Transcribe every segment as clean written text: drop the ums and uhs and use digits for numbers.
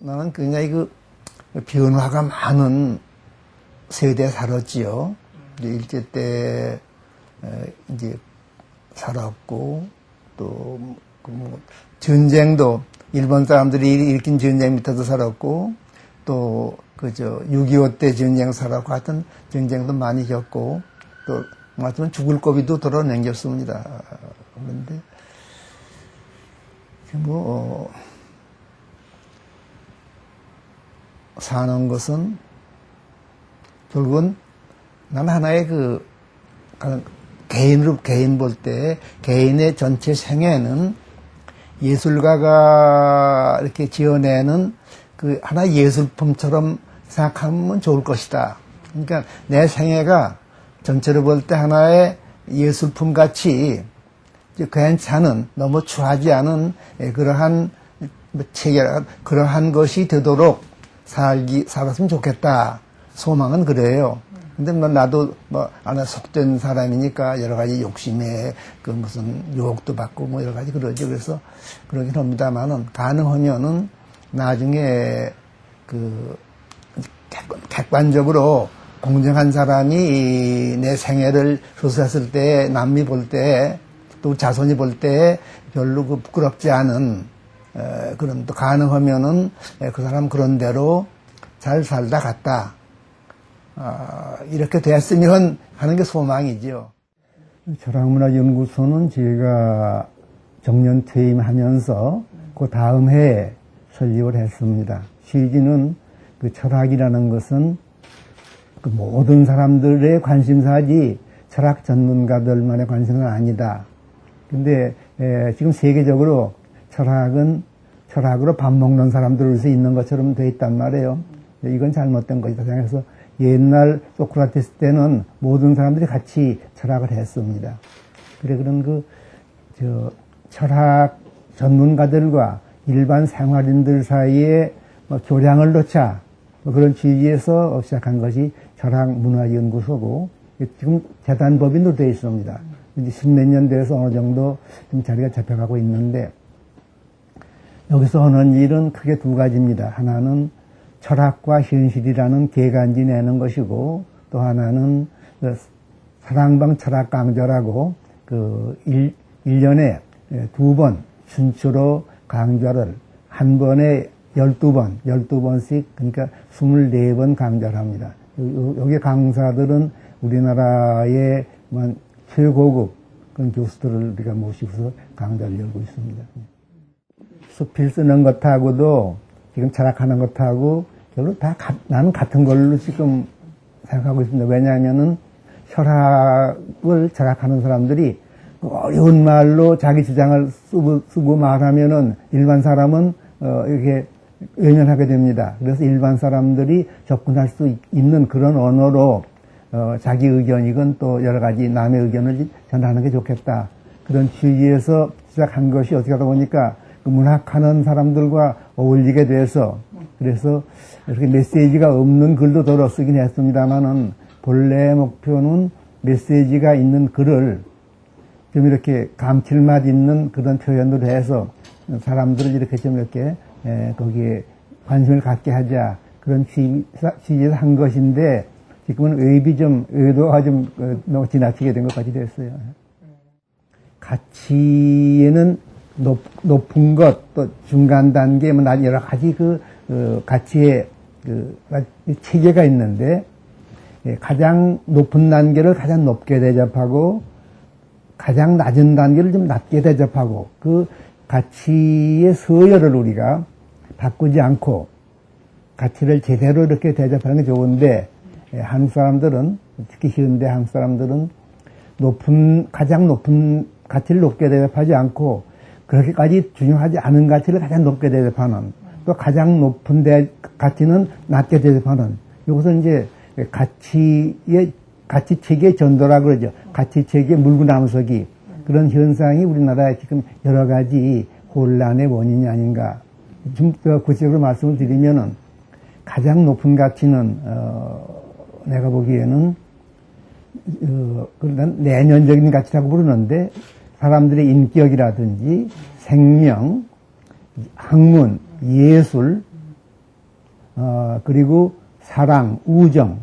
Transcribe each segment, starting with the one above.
나는 굉장히 변화가 많은 세대에 살았지요. 일제 때, 이제, 살았고, 또, 전쟁도, 일본 사람들이 일으킨 전쟁 밑에도 살았고, 또, 6.25 때 전쟁 살았고, 하여튼 전쟁도 많이 겪고, 또, 말하자면 죽을 고비도 덜어넘겼습니다. 그런데, 사는 것은, 결국은, 난 하나의 개인 볼 때, 개인의 전체 생애는 예술가가 이렇게 지어내는 하나의 예술품처럼 생각하면 좋을 것이다. 그러니까 내 생애가 전체로 볼 때 하나의 예술품 같이 괜찮은, 너무 추하지 않은 그러한 체계, 그러한 것이 되도록 살았으면 좋겠다. 소망은 그래요. 근데 나도 안에 속된 사람이니까 여러 가지 욕심에 무슨 유혹도 받고 여러 가지 그러죠. 그래서 그러긴 합니다만은 가능하면은 나중에 객관적으로 공정한 사람이 내 생애를 조사했을 때, 남이 볼 때, 또 자손이 볼 때 별로 부끄럽지 않은, 그런, 또 가능하면은 그 사람 그런 대로 잘 살다 갔다. 이렇게 됐으면 하는 게 소망이죠. 철학문화연구소는 제가 정년 퇴임하면서 그 다음 해에 설립을 했습니다. 취지는 철학이라는 것은 모든 사람들의 관심사지 철학 전문가들만의 관심은 아니다. 근데 지금 세계적으로 철학은 철학으로 밥 먹는 사람들을 수 있는 것처럼 돼 있단 말이에요. 이건 잘못된 것이다 생각해서 옛날 소크라테스 때는 모든 사람들이 같이 철학을 했습니다. 그래 그런 철학 전문가들과 일반 생활인들 사이에 교량을 놓자 그런 취지에서 시작한 것이 철학문화연구소고 지금 재단법인으로 되어 있습니다. 이제 10몇 년 돼서 어느 정도 좀 자리가 잡혀가고 있는데 여기서 하는 일은 크게 두 가지입니다. 하나는 철학과 현실이라는 개간지 내는 것이고 또 하나는 사랑방 철학 강좌라고 1년에 2번 춘추로 강좌를 한 번에 12번씩 그러니까 24번 강좌를 합니다. 여기 강사들은 우리나라의 최고급 그런 교수들을 우리가 모시고서 강좌를 열고 있습니다. 수필 쓰는 것하고도 지금 철학하는 것하고 결국 나는 같은 걸로 지금 생각하고 있습니다. 왜냐하면은 철학을 철학하는 사람들이 어려운 말로 자기 주장을 쓰고 말하면은 일반 사람은 이렇게 외면하게 됩니다. 그래서 일반 사람들이 접근할 수 있는 그런 언어로 자기 의견이건 또 여러 가지 남의 의견을 전하는 게 좋겠다. 그런 취지에서 시작한 것이 어떻게 하다 보니까 문학하는 사람들과 어울리게 돼서 그래서 이렇게 메시지가 없는 글도 더러 쓰긴 했습니다만은 본래 목표는 메시지가 있는 글을 좀 이렇게 감칠맛 있는 그런 표현으로 해서 사람들을 이렇게 좀 이렇게 거기에 관심을 갖게 하자 그런 취지에서 한 것인데 지금은 의도가 좀 너무 지나치게 된 것까지 됐어요. 가치에는 높은 것, 또 중간 단계, 여러 가지 가치의 체계가 있는데, 가장 높은 단계를 가장 높게 대접하고, 가장 낮은 단계를 좀 낮게 대접하고, 그 가치의 서열을 우리가 바꾸지 않고, 가치를 제대로 이렇게 대접하는 게 좋은데, 한국 사람들은, 특히 현대 한국 사람들은 가장 높은 가치를 높게 대접하지 않고, 그렇게까지 중요하지 않은 가치를 가장 높게 대접하는, 또 가장 높은 가치는 낮게 대접하는, 여기서 이제 가치 체계의 전도라 그러죠. 가치 체계의 물구나무서기. 그런 현상이 우리나라에 지금 여러 가지 혼란의 원인이 아닌가. 좀 구체적으로 말씀을 드리면은, 가장 높은 가치는, 내가 보기에는, 내면적인 가치라고 부르는데, 사람들의 인격이라든지 생명, 학문, 예술, 그리고 사랑, 우정,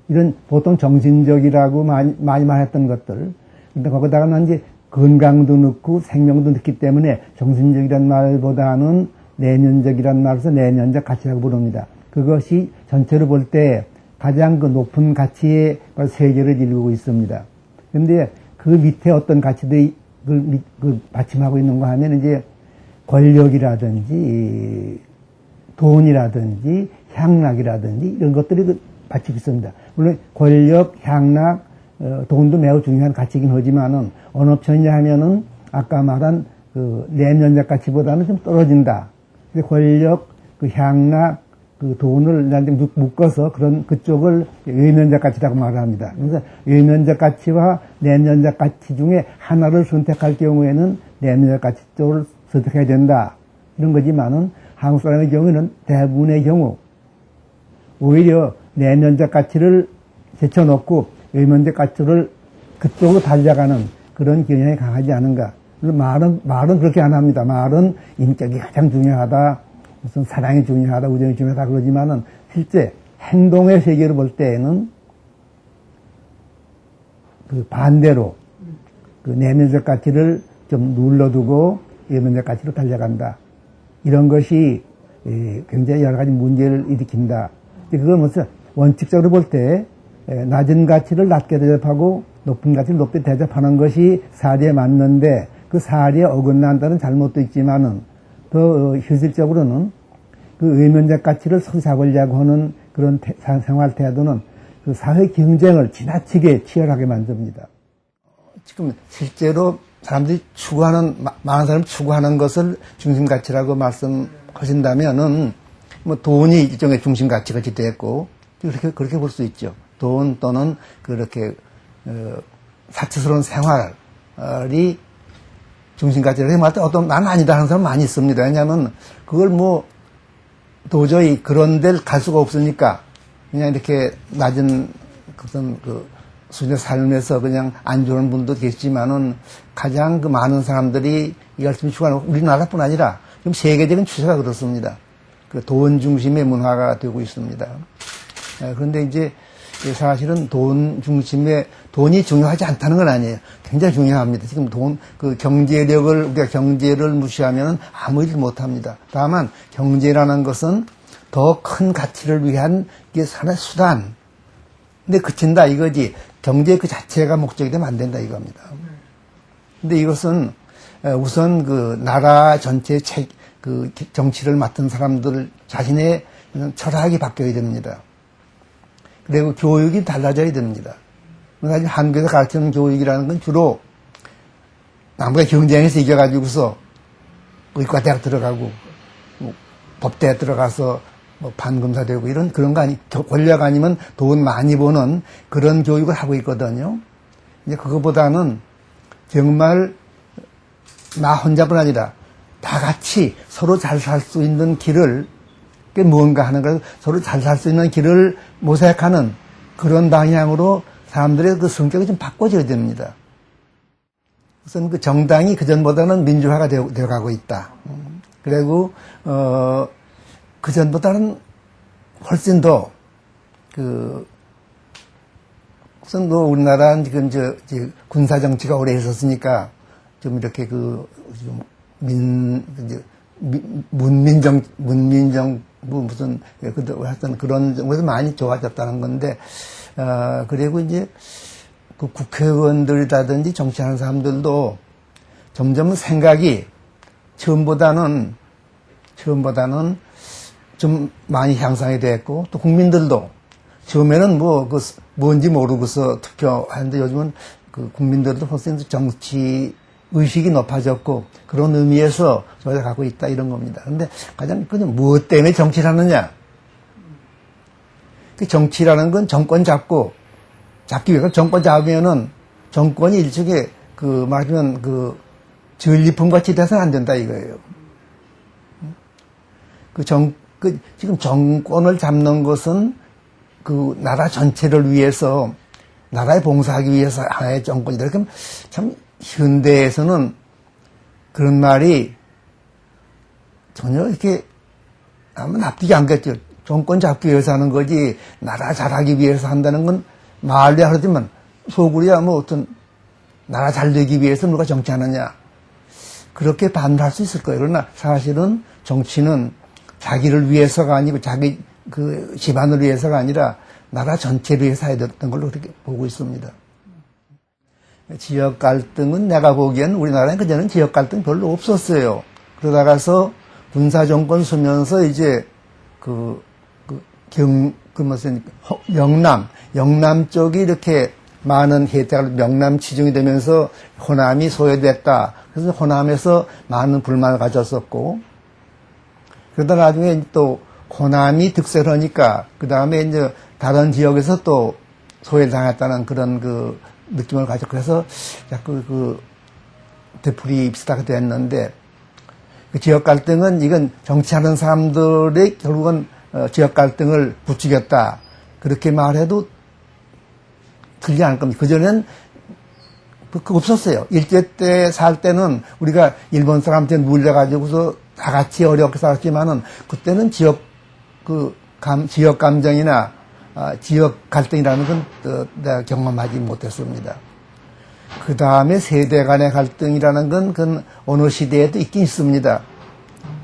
이런 보통 정신적이라고 많이 말했던 것들. 근데 거기다가는 이제 건강도 넣고 생명도 넣기 때문에 정신적이란 말보다는 내면적이란 말에서 내면적 가치라고 부릅니다. 그것이 전체로 볼 때 가장 그 높은 가치의 세계를 이루고 있습니다. 그런데 그 밑에 어떤 가치들이 받침하고 있는가 하면 이제 권력이라든지 돈이라든지 향락이라든지 이런 것들이 받치고 있습니다. 물론 권력, 향락, 돈도 매우 중요한 가치이긴 하지만은 어느 편이냐 하면은 아까 말한 그 내면적 가치보다는 좀 떨어진다. 권력, 그 향락, 그 돈을 나한테 묶어서 그쪽을 외면적 가치라고 말합니다. 그래서 외면적 가치와 내면적 가치 중에 하나를 선택할 경우에는 내면적 가치 쪽을 선택해야 된다. 이런 거지만은 한국 사람의 경우에는 대부분의 경우 오히려 내면적 가치를 제쳐놓고 외면적 가치를 그쪽으로 달려가는 그런 경향이 강하지 않은가. 말은 그렇게 안 합니다. 말은 인격이 가장 중요하다. 무슨 사랑이 중요하다, 우정이 중요하다 그러지만은 실제 행동의 세계를 볼 때에는 그 반대로 그 내면적 가치를 좀 눌러두고 외면적 가치로 달려간다. 이런 것이 굉장히 여러 가지 문제를 일으킨다. 그건 무슨 원칙적으로 볼 때 낮은 가치를 낮게 대접하고 높은 가치를 높게 대접하는 것이 사리에 맞는데 그 사리에 어긋난다는 잘못도 있지만은 더 현실적으로는 그 외면적 가치를 손잡으려고 하는 그런 생활 태도는 그 사회 경쟁을 지나치게 치열하게 만듭니다. 지금 실제로 사람들이 많은 사람이 추구하는 것을 중심 가치라고 말씀하신다면은 뭐 돈이 일종의 중심 가치가 됐고 그렇게 볼 수 있죠. 돈 또는 그렇게 사치스러운 생활이 중심 가치라고 말할 때 나는 아니다 하는 사람 많이 있습니다. 왜냐하면 그걸 뭐 도저히 그런 데를 갈 수가 없으니까 그냥 이렇게 낮은 그 수준의 삶에서 그냥 안 좋은 분도 계시지만은 가장 그 많은 사람들이 열심히 추구하는 우리나라뿐 아니라 지금 세계적인 추세가 그렇습니다. 그 돈 중심의 문화가 되고 있습니다. 그런데 이제 사실은 돈 중심의 돈이 중요하지 않다는 건 아니에요. 굉장히 중요합니다. 지금 그 경제력을, 우리가 경제를 무시하면 아무 일도 못 합니다. 다만 경제라는 것은 더 큰 가치를 위한 이게 하나의 수단. 근데 그친다 이거지. 경제 그 자체가 목적이 되면 안 된다 이겁니다. 근데 이것은 우선 그 나라 전체 그 정치를 맡은 사람들 자신의 철학이 바뀌어야 됩니다. 그리고 교육이 달라져야 됩니다. 사실 한국에서 가르치는 교육이라는 건 주로 남과 경쟁에서 이겨가지고서 의과 대학 들어가고 뭐 법대 들어가서 뭐 판검사 되고 그런 거 권력 아니면 돈 많이 버는 그런 교육을 하고 있거든요. 이제 그거보다는 정말 나 혼자뿐 아니라 다 같이 서로 잘 살 수 있는 길을 무언가 하는 걸 서로 잘 살 수 있는 길을 모색하는 그런 방향으로 사람들의 그 성격이 좀 바꿔져야 됩니다. 우선 그 정당이 그전보다는 민주화가 되어가고 있다. 그리고 그전보다는 훨씬 더 우선 우리나라는 지금 군사 정치가 오래 있었으니까 좀 이렇게 문민정부 무슨 하여튼 그런 정도에서 많이 좋아졌다는 건데 그리고 이제 그 국회의원들이라든지 정치하는 사람들도 점점 생각이 처음보다는 좀 많이 향상이 됐고 또 국민들도 처음에는 뭔지 모르고서 투표하는데 요즘은 그 국민들도 훨씬 정치 의식이 높아졌고 그런 의미에서 저희가 갖고 있다 이런 겁니다. 그런데 가장 무엇 때문에 정치를 하느냐? 그 정치라는 건 정권 잡기 위해서 정권 잡으면은 정권이 일종의 말하면 전리품 같이 돼서는 안 된다 이거예요. 지금 정권을 잡는 것은 그 나라 전체를 위해서 나라에 봉사하기 위해서 하나의 정권이다. 그럼 참 현대에서는 그런 말이 전혀 이렇게 아마 납득이 안 갔죠. 정권 잡기 위해서 하는 거지, 나라 잘하기 위해서 한다는 건 말이야 하지만 속으로야 뭐 어떤 나라 잘 되기 위해서 누가 정치하느냐. 그렇게 반발할 수 있을 거예요. 그러나 사실은 정치는 자기를 위해서가 아니고 자기 그 집안을 위해서가 아니라 나라 전체를 위해서 해야 됐던 걸로 그렇게 보고 있습니다. 지역 갈등은 내가 보기엔 우리나라에 그전에는 지역 갈등 별로 없었어요. 그러다가서 군사정권 서면서 이제 무슨 영남 쪽이 이렇게 많은 혜택을 명남 지정이 되면서 호남이 소외됐다. 그래서 호남에서 많은 불만을 가졌었고, 그러다 나중에 또 호남이 득세를 하니까 그 다음에 이제 다른 지역에서 또 소외당했다는 그런 그 느낌을 가졌고, 그래서 자꾸 되풀이 비슷하게 됐는데, 그 지역 갈등은 이건 정치하는 사람들이 결국은 지역 갈등을 부추겼다. 그렇게 말해도 틀리지 않을 겁니다. 그전엔 그거 없었어요. 일제 때 살 때는 우리가 일본 사람한테 물려가지고서 다 같이 어렵게 살았지만은 그때는 지역 감정이나 지역 갈등이라는 건 내가 경험하지 못했습니다. 그 다음에 세대 간의 갈등이라는 건 그건 어느 시대에도 있긴 있습니다.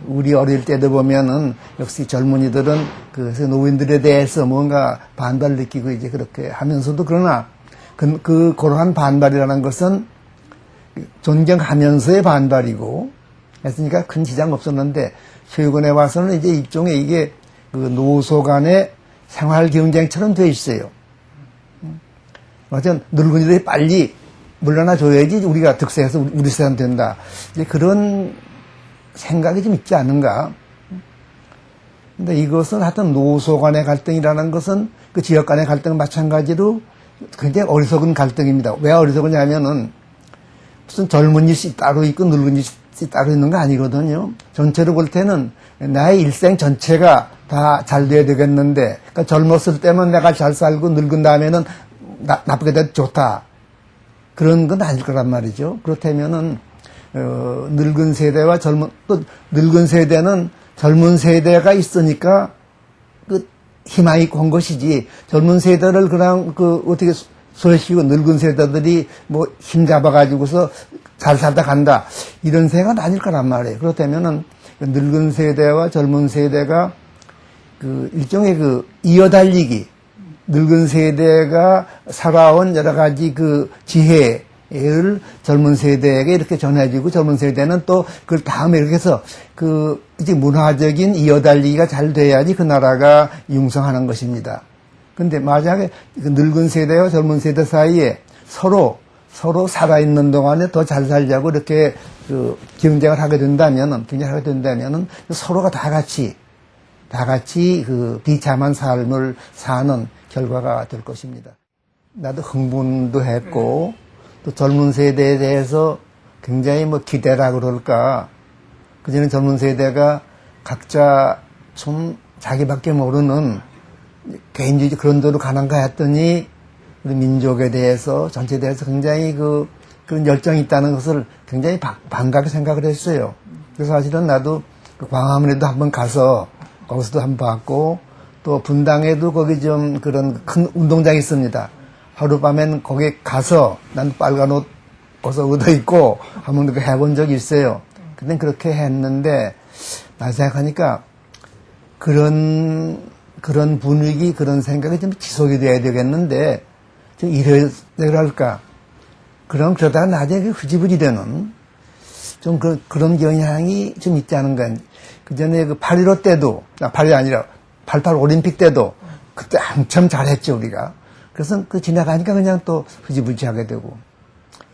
우리 어릴 때도 보면은 역시 젊은이들은 그래서 노인들에 대해서 뭔가 반발을 느끼고 이제 그렇게 하면서도 그러나 그러한 반발이라는 것은 존경하면서의 반발이고 했으니까 큰 지장 없었는데 최근에 와서는 이제 일종의 이게 그 노소 간의 생활 경쟁처럼 돼 있어요. 어쨌든 늙은이들이 빨리 물러나 줘야지 우리가 득세해서 우리 세상 된다. 이제 그런 생각이 좀 있지 않은가. 근데 이것은 하여튼 노소 간의 갈등이라는 것은 그 지역 간의 갈등은 마찬가지로 굉장히 어리석은 갈등입니다. 왜 어리석으냐면은 무슨 젊은 이씨 따로 있고 늙은 이씨 따로 있는 거 아니거든요. 전체로 볼 때는 나의 일생 전체가 다 잘 돼야 되겠는데, 그러니까 젊었을 때면 내가 잘 살고 늙은 다음에는 나쁘게 돼도 좋다. 그런 건 아닐 거란 말이죠. 그렇다면은 늙은 세대와 또 늙은 세대는 젊은 세대가 있으니까 희망이 있고 한 것이지, 젊은 세대를 그냥 어떻게 소외시키고 늙은 세대들이 뭐 힘 잡아가지고서 잘 살다 간다. 이런 생각은 아닐 거란 말이에요. 그렇다면은 늙은 세대와 젊은 세대가 일종의 이어달리기, 늙은 세대가 살아온 여러 가지 지혜를 젊은 세대에게 이렇게 전해지고 젊은 세대는 또 그걸 다음에 이렇게 해서 이제 문화적인 이어달리기가 잘 돼야지 그 나라가 융성하는 것입니다. 근데 만약에 늙은 세대와 젊은 세대 사이에 서로 살아있는 동안에 더 잘 살자고 이렇게 경쟁을 하게 된다면은 서로가 다 같이 비참한 삶을 사는 결과가 될 것입니다. 나도 흥분도 했고, 또 젊은 세대에 대해서 굉장히 기대라 그럴까. 그전에 젊은 세대가 각자 좀 자기밖에 모르는 개인주의 그런 데로 가는가 했더니 우리 민족에 대해서, 전체에 대해서 굉장히 그런 열정이 있다는 것을 굉장히 반갑게 생각을 했어요. 그래서 사실은 나도 광화문에도 한번 가서 거기서도 한번 봤고, 또 분당에도 거기 좀 그런 큰 운동장이 있습니다. 하룻밤엔 거기 가서 난 빨간 옷 벗어 얻어 입고 한번 그렇게 해본 적이 있어요. 근데 그렇게 했는데 나 생각하니까 그런 분위기, 그런 생각이 좀 지속이 돼야 되겠는데 좀 이럴까. 그러다가 나중에 흐지부지 되는 좀 그런 경향이 좀 있지 않은가. 그 전에 8.15 때도, 8.15이 아니라 88 올림픽 때도 그때 한참 잘했죠, 우리가. 그래서 지나가니까 그냥 또 흐지부지하게 되고.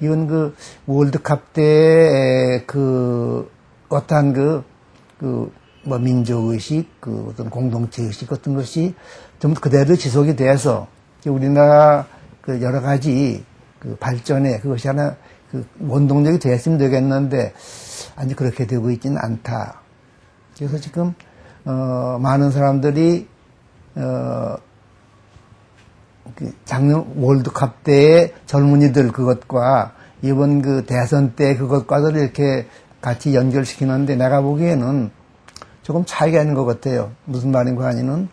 이건 월드컵 때 어떠한 민족의식, 어떤 공동체의식 같은 것이 좀 그대로 지속이 돼서 우리나라 여러 가지 발전에 그것이 하나 원동력이 됐으면 되겠는데 아니 그렇게 되고 있지는 않다. 그래서 지금 많은 사람들이 작년 월드컵 때의 젊은이들 그것과 이번 대선 때 그것과도 이렇게 같이 연결시키는데 내가 보기에는 조금 차이가 있는 것 같아요. 무슨 말인가 하니는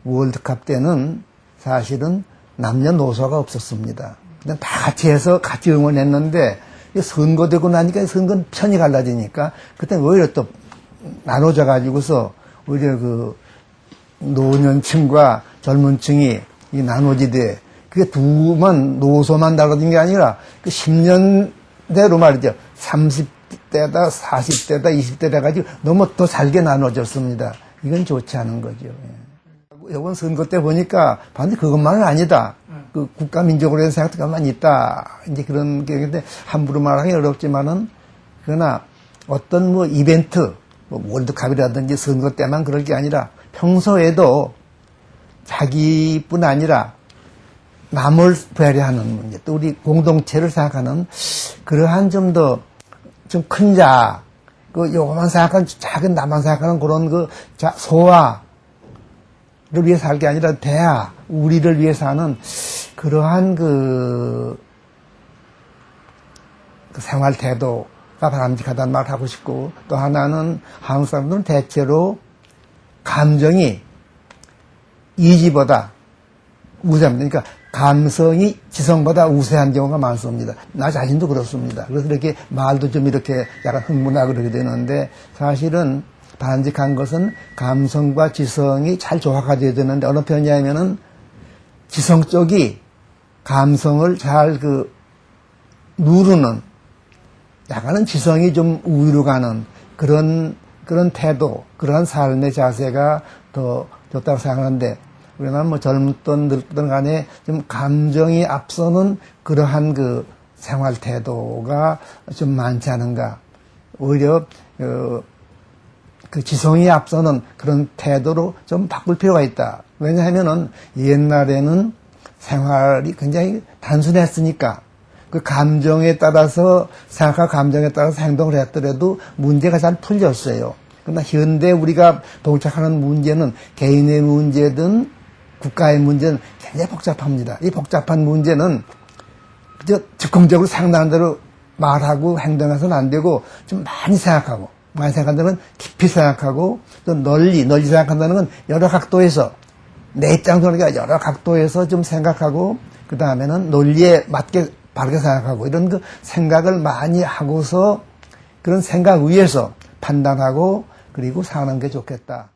월드컵 때는 사실은 남녀노소가 없었습니다. 그냥 다 같이 해서 같이 응원했는데 선거되고 나니까 선거 편이 갈라지니까 그때 오히려 또 나눠져 가지고서 오히려 그 노년층과 젊은층이 이 나눠지되 그게 두만 노소만 달라진 게 아니라 그 10년대로 말이죠. 30대다 40대다 20대다 가지고 너무 더 잘게 나눠졌습니다. 이건 좋지 않은 거죠. 이번 선거 때 보니까 반드시 그것만은 아니다. 그 국가민족으로 대한 생각도 가만히 있다. 이제 그런 게 있는데 함부로 말하기 어렵지만은 그러나 어떤 뭐 이벤트, 뭐 월드컵이라든지 선거 때만 그럴 게 아니라 평소에도 자기뿐 아니라 남을 배려하는 문제, 또 우리 공동체를 생각하는 그러한 좀 더 좀 큰 자, 그 요것만 생각하는 작은 나만 생각하는 그런 그 소아를 위해서 할 게 아니라 대하, 우리를 위해서 하는 그러한 그 생활 태도가 바람직하다는 말을 하고 싶고, 또 하나는 한국 사람들은 대체로 감정이 이지보다 우세합니다. 그러니까 감성이 지성보다 우세한 경우가 많습니다. 나 자신도 그렇습니다. 그래서 이렇게 말도 좀 이렇게 약간 흥분하고 그러게 되는데, 사실은 바람직한 것은 감성과 지성이 잘 조화가 되어야 되는데, 어느 편이냐면은 지성 쪽이 감성을 잘 누르는, 약간은 지성이 좀 우위로 가는 그런 태도, 그런 삶의 자세가 더 좋다고 생각하는데, 우리는 뭐 젊든 늙든 간에 좀 감정이 앞서는 그러한 그 생활 태도가 좀 많지 않은가. 오히려 그 지성이 앞서는 그런 태도로 좀 바꿀 필요가 있다. 왜냐하면은 옛날에는 생활이 굉장히 단순했으니까 그 감정에 따라서 생각과 감정에 따라서 행동을 했더라도 문제가 잘 풀렸어요. 그러나 현대 우리가 봉착하는 문제는 개인의 문제든 국가의 문제는 굉장히 복잡합니다. 이 복잡한 문제는 그저 즉흥적으로 생각나는 대로 말하고 행동해서는 안 되고 좀 많이 생각한다면 깊이 생각하고 또 널리 생각한다는 건 여러 각도에서 내 입장도 그러니까 여러 각도에서 좀 생각하고 그 다음에는 논리에 맞게 바르게 생각하고 이런 그 생각을 많이 하고서 그런 생각 위에서 판단하고 그리고 사는 게 좋겠다.